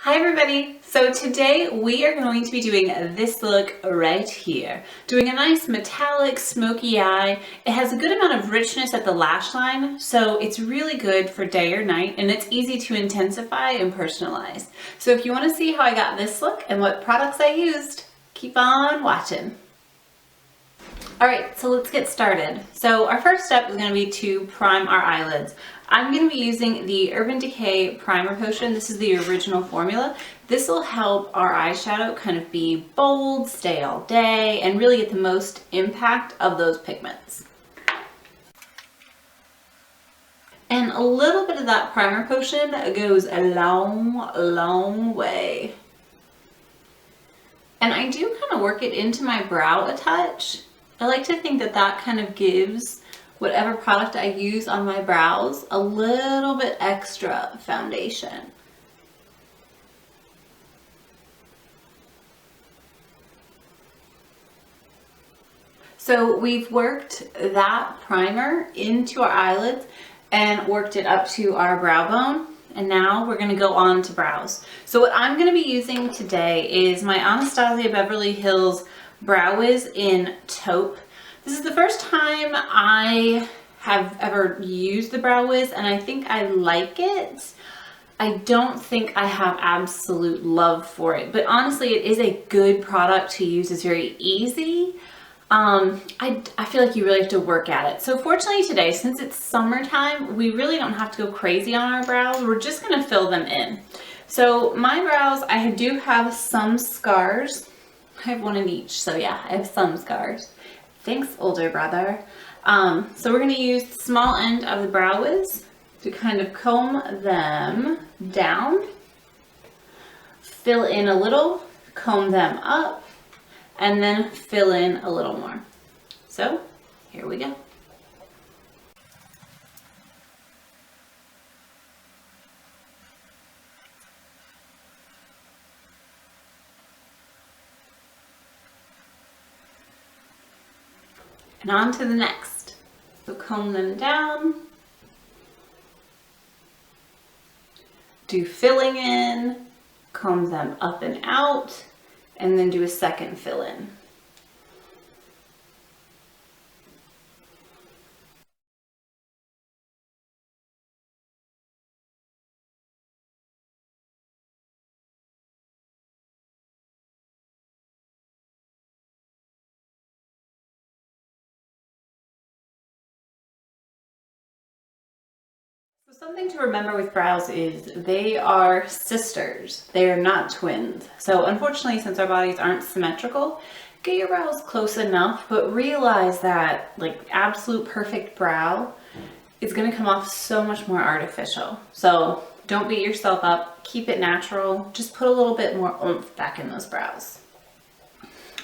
Hi everybody! So today we are going to be doing this look right here. Doing a nice metallic smoky eye. It has a good amount of richness at the lash line, so it's really good for day or night, and it's easy to intensify and personalize. So if you want to see how I got this look and what products I used, keep on watching. Alright, so let's get started. So our first step is going to be to prime our eyelids. I'm going to be using the Urban Decay Primer Potion. This is the original formula. This will help our eyeshadow kind of be bold, stay all day, and really get the most impact of those pigments. And a little bit of that primer potion goes a long way. And I do kind of work it into my brow a touch. I like to think that that kind of gives whatever product I use on my brows a little bit extra foundation. So we've worked that primer into our eyelids and worked it up to our brow bone. And now we're going to go on to brows. So what I'm going to be using today is my Anastasia Beverly Hills Brow Wiz in Taupe. This is the first time I have ever used the Brow Wiz, and I think I like it. I don't think I have absolute love for it, but honestly, it is a good product to use. It's very easy. I feel like you really have to work at it. So fortunately today, since it's summertime, we really don't have to go crazy on our brows. We're just going to fill them in. So my brows, I do have some scars. I have one in each, so yeah, I have some scars. Thanks, older brother. So we're going to use the small end of the Brow Wiz to kind of comb them down, fill in a little, comb them up, and then fill in a little more. So here we go. And on to the next. So comb them down, do filling in, comb them up and out, and then do a second fill in. Something to remember with brows is they are sisters. They are not twins. So unfortunately, since our bodies aren't symmetrical, get your brows close enough, but realize that like absolute perfect brow is going to come off so much more artificial. So don't beat yourself up. Keep it natural. Just put a little bit more oomph back in those brows.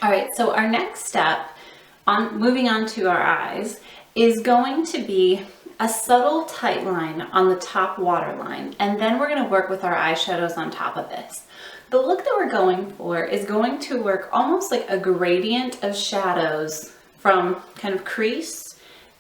All right, so our next step on moving on to our eyes is going to be a subtle tight line on the top waterline, and then we're going to work with our eyeshadows on top of this. The look that we're going for is going to work almost like a gradient of shadows from kind of crease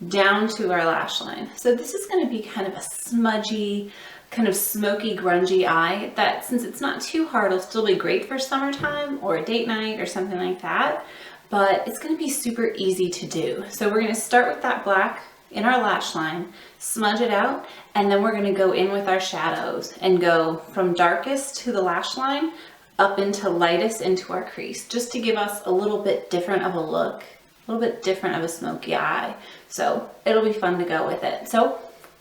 down to our lash line. So this is going to be kind of a smudgy, kind of smoky, grungy eye that, since it's not too hard, will still be great for summertime or a date night or something like that, but it's going to be super easy to do. So we're going to start with that black in our lash line, smudge it out, and then we're going to go in with our shadows and go from darkest to the lash line up into lightest into our crease, just to give us a little bit different of a look, a little bit different of a smoky eye. So it'll be fun to go with it. So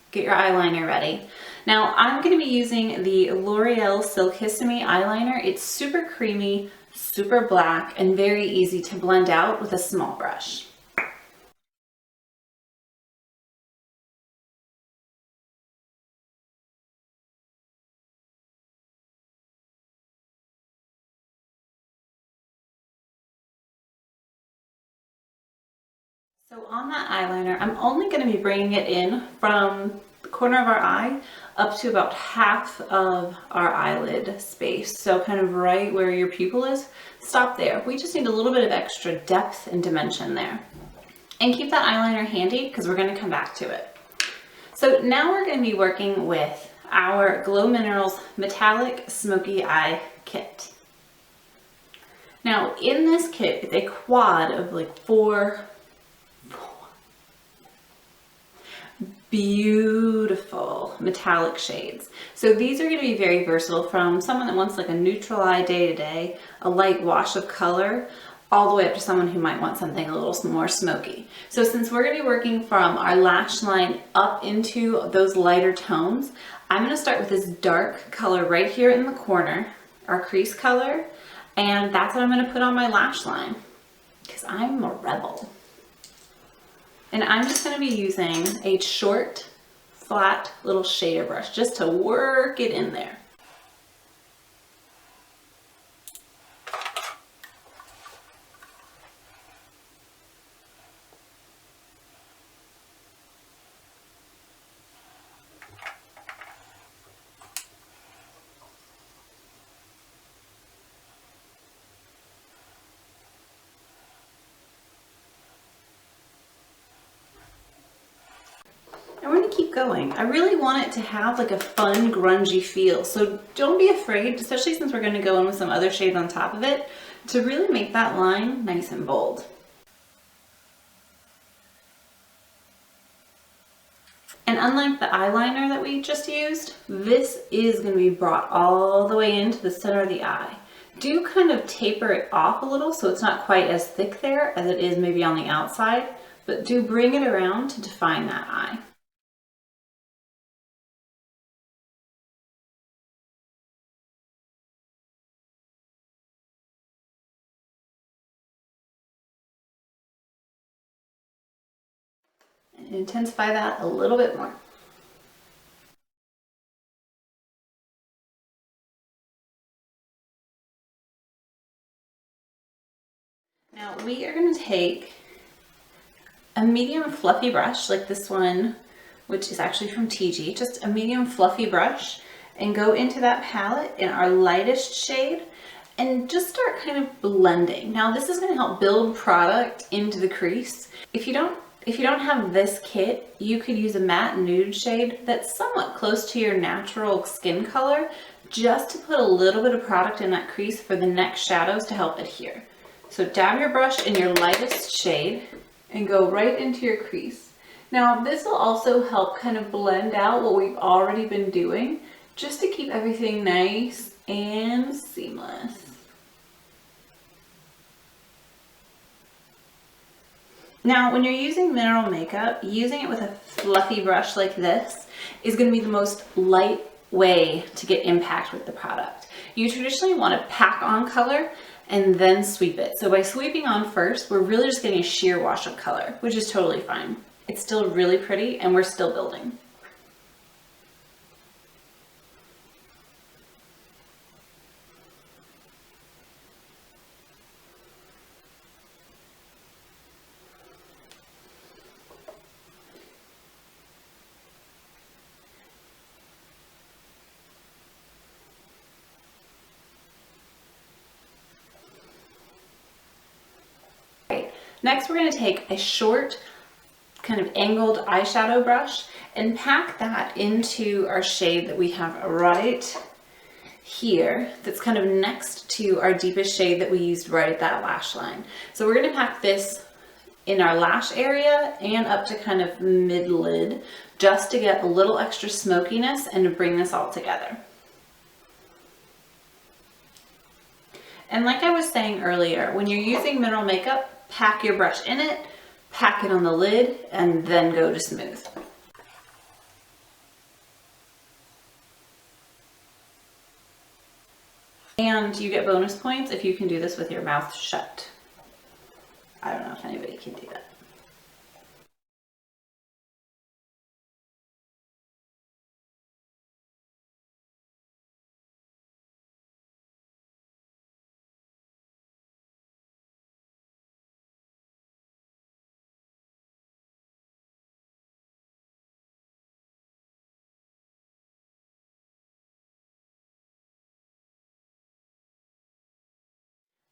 get your eyeliner ready. Now I'm going to be using the L'Oreal Silkissime eyeliner. It's super creamy, super black, and very easy to blend out with a small brush. So on that eyeliner, I'm only going to be bringing it in from the corner of our eye up to about half of our eyelid space. So kind of right where your pupil is, stop there. We just need a little bit of extra depth and dimension there. And keep that eyeliner handy because we're going to come back to it. So now we're going to be working with our Glominerals Metallic Smoky Eye Kit. Now in this kit, it's a quad of like four beautiful metallic shades. So these are going to be very versatile, from someone that wants like a neutral eye day to day, a light wash of color, all the way up to someone who might want something a little more smoky. So since we're going to be working from our lash line up into those lighter tones, I'm going to start with this dark color right here in the corner, our crease color, and that's what I'm going to put on my lash line because I'm a rebel. And I'm just going to be using a short, flat little shader brush just to work it in there. And we're going to keep going. I really want it to have like a fun, grungy feel. So don't be afraid, especially since we're going to go in with some other shades on top of it, to really make that line nice and bold. And unlike the eyeliner that we just used, this is going to be brought all the way into the center of the eye. Do kind of taper it off a little so it's not quite as thick there as it is maybe on the outside, but do bring it around to define that eye. And intensify that a little bit more. Now we are going to take a medium fluffy brush like this one, which is actually from TG, just a medium fluffy brush, and go into that palette in our lightest shade and just start kind of blending. Now this is going to help build product into the crease. If you don't have this kit, you could use a matte nude shade that's somewhat close to your natural skin color, just to put a little bit of product in that crease for the next shadows to help adhere. So dab your brush in your lightest shade and go right into your crease. Now this will also help kind of blend out what we've already been doing, just to keep everything nice and seamless. Now, when you're using mineral makeup, using it with a fluffy brush like this is going to be the most light way to get impact with the product. You traditionally want to pack on color and then sweep it. So by sweeping on first, we're really just getting a sheer wash of color, which is totally fine. It's still really pretty and we're still building. Next, we're going to take a short, kind of angled eyeshadow brush and pack that into our shade that we have right here, that's kind of next to our deepest shade that we used right at that lash line. So we're going to pack this in our lash area and up to kind of mid-lid, just to get a little extra smokiness and to bring this all together. And like I was saying earlier, when you're using mineral makeup, pack your brush in it, pack it on the lid, and then go to smooth. And you get bonus points if you can do this with your mouth shut. I don't know if anybody can do that.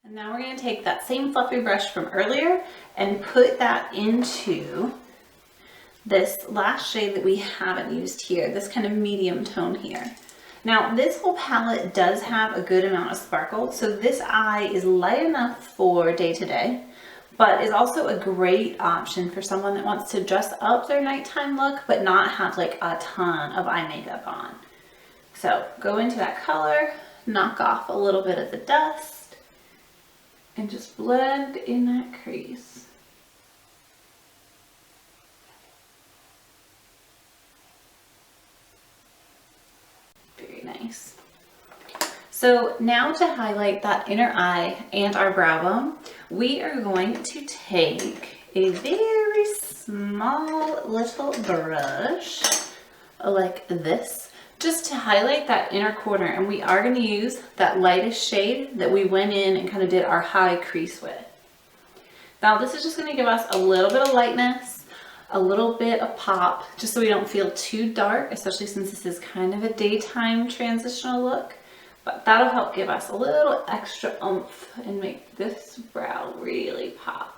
And now we're going to take that same fluffy brush from earlier and put that into this last shade that we haven't used here, this kind of medium tone here. Now this whole palette does have a good amount of sparkle, so this eye is light enough for day to day, but is also a great option for someone that wants to dress up their nighttime look but not have like a ton of eye makeup on. So go into that color, knock off a little bit of the dust, and just blend in that crease. Very nice. So now to highlight that inner eye and our brow bone, we are going to take a very small little brush like this, just to highlight that inner corner. And we are going to use that lightest shade that we went in and kind of did our high crease with. Now this is just going to give us a little bit of lightness, a little bit of pop, just so we don't feel too dark, especially since this is kind of a daytime transitional look. But that'll help give us a little extra oomph and make this brow really pop.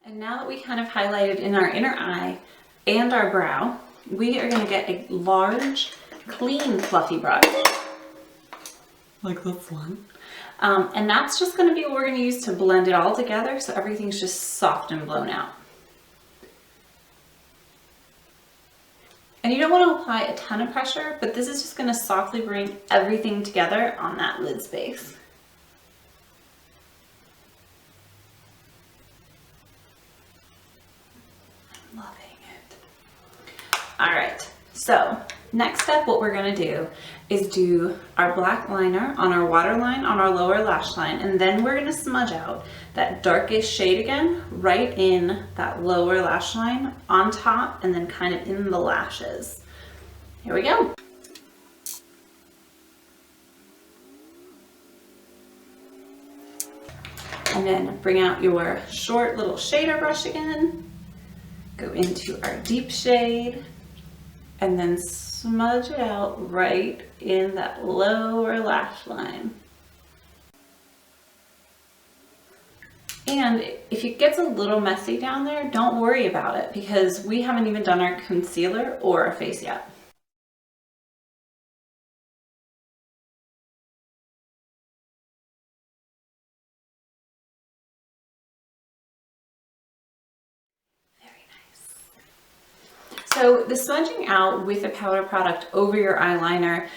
And now that we kind of highlighted in our inner eye and our brow, we are going to get a large, clean, fluffy brush, like this one. And that's just going to be what we're going to use to blend it all together so everything's just soft and blown out. And you don't want to apply a ton of pressure, but this is just going to softly bring everything together on that lid space. All right, so next step, what we're gonna do is do our black liner on our waterline on our lower lash line, and then we're gonna smudge out that darkest shade again right in that lower lash line on top and then kind of in the lashes. Here we go. And then bring out your short little shader brush again, go into our deep shade, and then smudge it out right in that lower lash line. And if it gets a little messy down there, don't worry about it because we haven't even done our concealer or our face yet. So the smudging out with a powder product over your eyeliner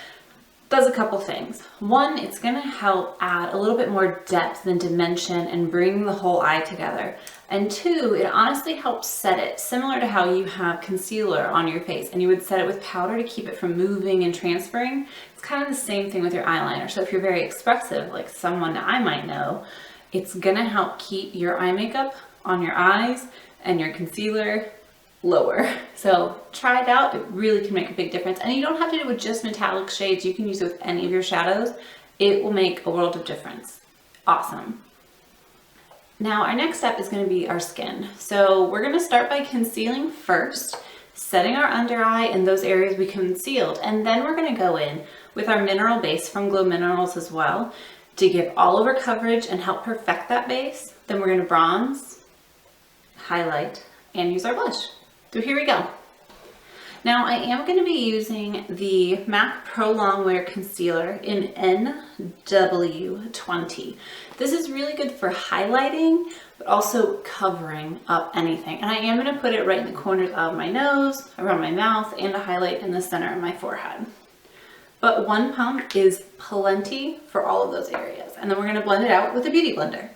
does a couple things. One, it's going to help add a little bit more depth and dimension and bring the whole eye together. And two, it honestly helps set it, similar to how you have concealer on your face and you would set it with powder to keep it from moving and transferring. It's kind of the same thing with your eyeliner. So if you're very expressive, like someone that I might know, it's going to help keep your eye makeup on your eyes and your concealer lower. So try it out. It really can make a big difference. And you don't have to do it with just metallic shades. You can use it with any of your shadows. It will make a world of difference. Awesome. Now our next step is going to be our skin. So we're going to start by concealing first, setting our under eye in those areas we concealed. And then we're going to go in with our mineral base from Glominerals as well to give all over coverage and help perfect that base. Then we're going to bronze, highlight, and use our blush. So here we go. Now I am going to be using the MAC Prolongwear Concealer in NW20. This is really good for highlighting, but also covering up anything. And I am going to put it right in the corners of my nose, around my mouth, and a highlight in the center of my forehead. But one pump is plenty for all of those areas. And then we're going to blend it out with a beauty blender.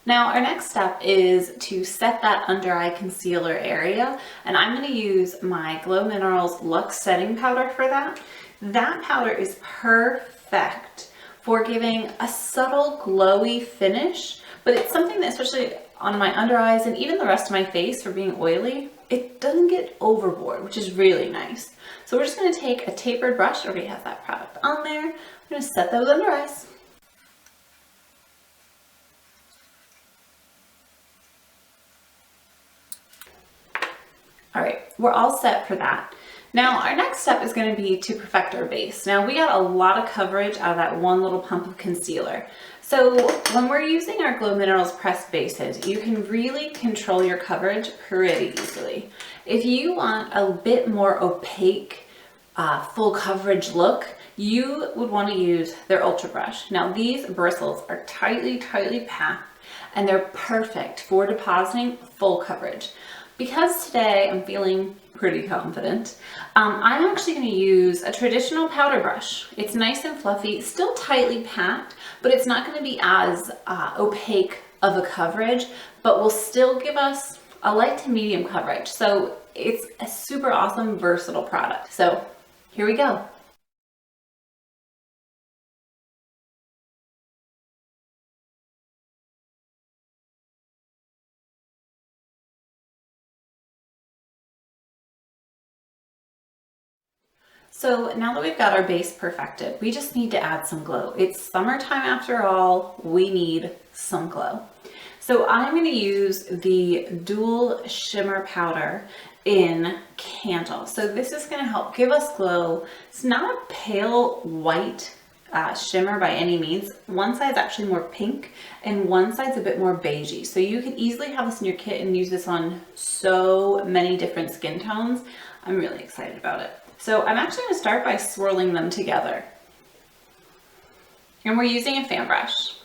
Now our next step is to set that under eye concealer area, and I'm going to use my Glominerals Luxe setting powder for that. That powder is perfect for giving a subtle glowy finish, but it's something that, especially on my under eyes and even the rest of my face for being oily, it doesn't get overboard, which is really nice. So we're just going to take a tapered brush. It already has that product on there. I'm going to set those under eyes. All right, we're all set for that. Now our next step is going to be to perfect our base. Now we got a lot of coverage out of that one little pump of concealer. So when we're using our Glominerals pressed bases, you can really control your coverage pretty easily. If you want a bit more opaque, full coverage look, you would want to use their Ultra Brush. Now these bristles are tightly packed and they're perfect for depositing full coverage. Because today I'm feeling pretty confident, I'm actually going to use a traditional powder brush. It's nice and fluffy, still tightly packed, but it's not going to be as opaque of a coverage, but will still give us a light to medium coverage. So it's a super awesome, versatile product. So here we go. So now that we've got our base perfected, we just need to add some glow. It's summertime after all, we need some glow. So I'm going to use the Dual Shimmer Powder in Candle. So this is going to help give us glow. It's not a pale white shimmer by any means. One side's actually more pink and one side's a bit more beigey. So you can easily have this in your kit and use this on so many different skin tones. I'm really excited about it. So I'm actually going to start by swirling them together. And we're using a fan brush.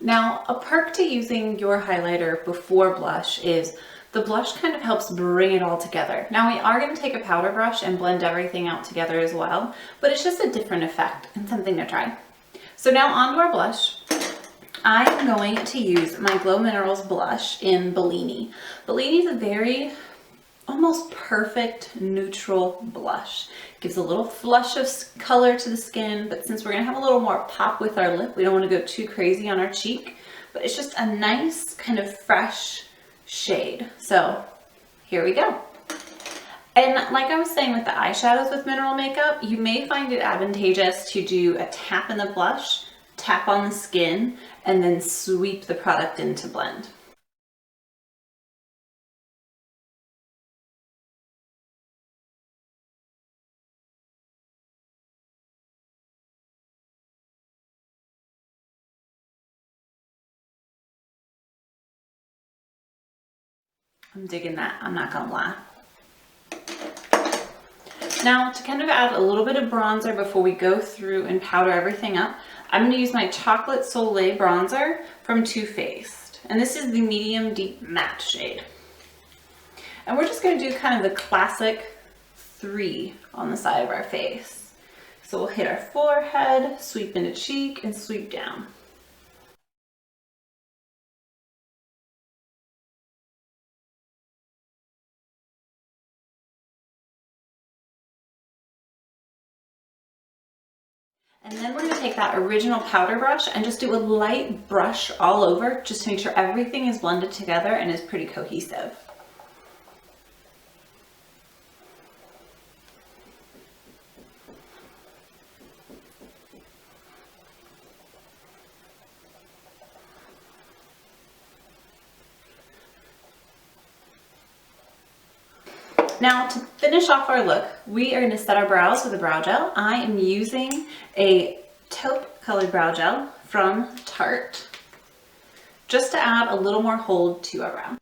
Now, a perk to using your highlighter before blush is the blush kind of helps bring it all together. Now we are going to take a powder brush and blend everything out together as well, but it's just a different effect and something to try. So now onto our blush. I'm going to use my Glominerals blush in Bellini. Bellini is a very almost perfect neutral blush. Gives a little flush of color to the skin, but since we're going to have a little more pop with our lip, we don't want to go too crazy on our cheek, but it's just a nice kind of fresh shade. So here we go. And like I was saying with the eyeshadows with mineral makeup, you may find it advantageous to do a tap in the blush, tap on the skin, and then sweep the product in to blend. I'm digging that, I'm not gonna lie. Now to kind of add a little bit of bronzer before we go through and powder everything up, I'm going to use my Chocolate Soleil bronzer from Too Faced. And this is the medium deep matte shade. And we're just going to do kind of the classic 3 on the side of our face. So we'll hit our forehead, sweep into cheek, and sweep down. And then we're going to take that original powder brush and just do a light brush all over just to make sure everything is blended together and is pretty cohesive. Now to finish off our look, we are going to set our brows with a brow gel. I am using a taupe colored brow gel from Tarte just to add a little more hold to our brow.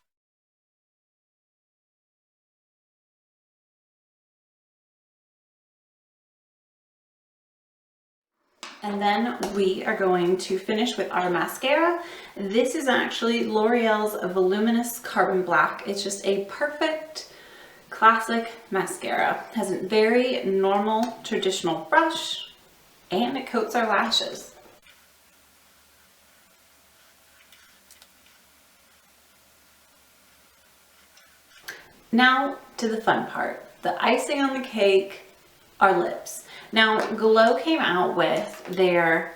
And then we are going to finish with our mascara. This is actually L'Oreal's Voluminous Carbon Black. It's just a perfect classic mascara. Has a very normal traditional brush and it coats our lashes. Now to the fun part, the icing on the cake, our lips. Now Glow came out with their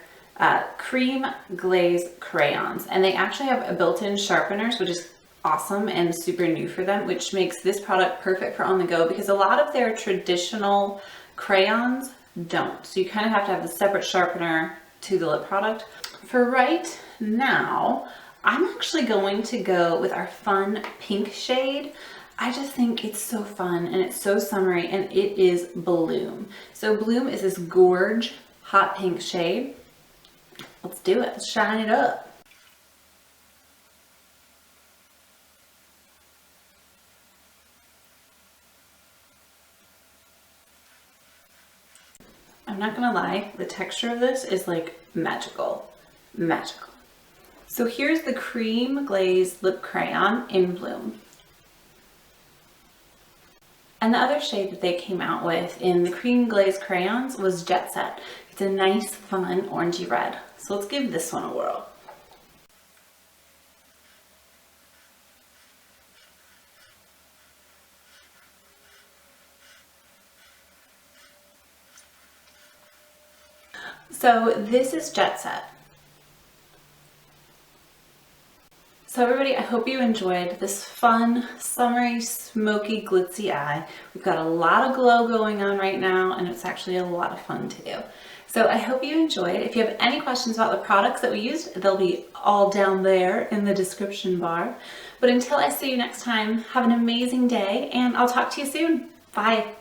cream glaze crayons, and they actually have a built-in sharpeners, which is awesome and super new for them, which makes this product perfect for on the go because a lot of their traditional crayons don't. So you kind of have to have the separate sharpener to the lip product. For right now, I'm actually going to go with our fun pink shade. I just think it's so fun and it's so summery, and it is Bloom. So Bloom is this gorge hot pink shade. Let's do it. Let's shine it up. I'm not gonna lie, the texture of this is like magical. Magical. So here's the cream glaze lip crayon in Bloom. And the other shade that they came out with in the cream glaze crayons was Jetset. It's a nice, fun, orangey red. So let's give this one a whirl. So this is Jetset. So everybody, I hope you enjoyed this fun, summery, smoky, glitzy eye. We've got a lot of glow going on right now, and it's actually a lot of fun to do. So I hope you enjoyed. If you have any questions about the products that we used, they'll be all down there in the description bar. But until I see you next time, have an amazing day, and I'll talk to you soon. Bye.